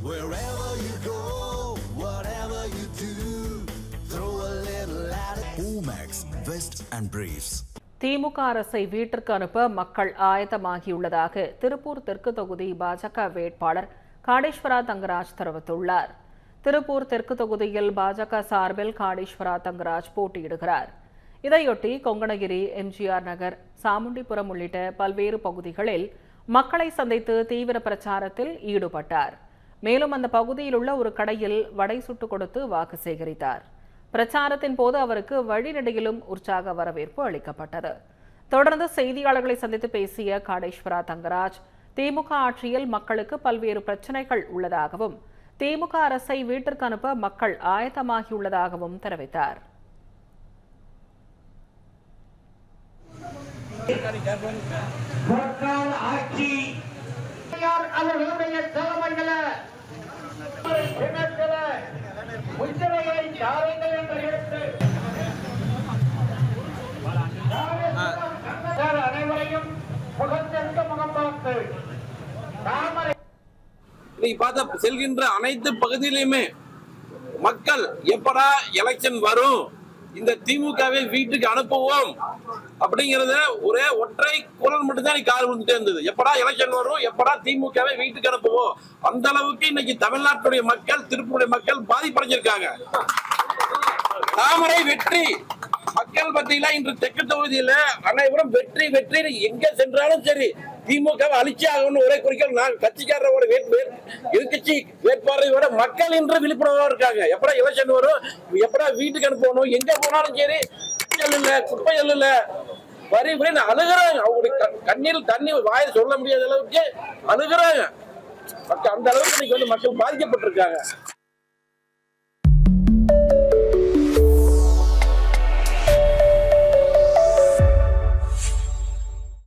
Wherever you go, whatever you do, throw a little at it. Omax, Vest and Briefs. திமுக அரசை வீட்டிற்கு அனுப்ப மக்கள் ஆயத்தமாகியுள்ளதாக திருப்பூர் தெற்கு தொகுதி பாஜக வேட்பாளர் காடேஸ்வரா தங்கராஜ் தெரிவித்துள்ளார். திருப்பூர் தெற்கு தொகுதியில் பாஜக சார்பில் காடேஸ்வரா தங்கராஜ் போட்டியிடுகிறார். இதையொட்டி கொங்கணகிரி, எம்ஜிஆர் நகர், சாமுண்டிபுரம் உள்ளிட்ட பல்வேறு பகுதிகளில் மக்களை சந்தித்து தீவிர பிரச்சாரத்தில் ஈடுபட்டார். மேலும் அந்த பகுதியில் உள்ள ஒரு கடையில் வடை சுட்டுக் கொடுத்து வாக்கு சேகரித்தார். பிரச்சாரத்தின் போது அவருக்கு வழிநெடுகிலும் உற்சாக வரவேற்பு அளிக்கப்பட்டது. தொடர்ந்து செய்தியாளர்களை சந்தித்து பேசிய காடேஸ்வரா தங்கராஜ், திமுக ஆட்சியில் மக்களுக்கு பல்வேறு பிரச்சனைகள் உள்ளதாகவும் திமுக அரசை வீட்டிற்கு அனுப்ப மக்கள் ஆயத்தமாகியுள்ளதாகவும் தெரிவித்தார். செல்கின்ற அனைத்து பகுதியிலுமே மக்கள் எப்படா எலெக்ஷன் வரும், இந்த திமுகவை வீட்டுக்கு அனுப்புவோம் அப்படிங்கறத ஒரே ஒற்றை குரல் மட்டும்தான் கால் விழுந்துட்டே இருந்தது. எப்படா எலெக்ஷன் வரும், எப்படா திமுகவை வீட்டுக்கு அனுப்புவோம். அந்த அளவுக்கு இன்னைக்கு தமிழ்நாட்டுடைய மக்கள், திருப்பூருடைய மக்கள் பாதிப்படைஞ்சிருக்காங்க. தாமரை வெற்றி மக்கள் மத்தியில இன்று தெற்கு தொகுதியில அனைவரும் வெற்றி வெற்றி, எங்க சென்றாலும் சரி திமுகவை அழிச்சு ஆகணும்னு ஒரே குறிக்கோள். நான் கட்சிக்காரரோட எதிர்கட்சி வேட்பாளரை மக்கள் இன்று விழிப்புணர்வா இருக்காங்க. எப்படா எலெக்ஷன் வரும், எப்படா வீட்டுக்கு அனுப்பணும், எங்க போனாலும் சரி குப்பை இல்ல வரி வரின்னு அழுகுறாங்க. அவங்களுடைய கண்ணீர் தண்ணி வாயை சொல்ல முடியாத அளவுக்கு அழுகுறாங்க. அந்த அளவுக்கு இன்னைக்கு மக்கள் பாதிக்கப்பட்டிருக்காங்க.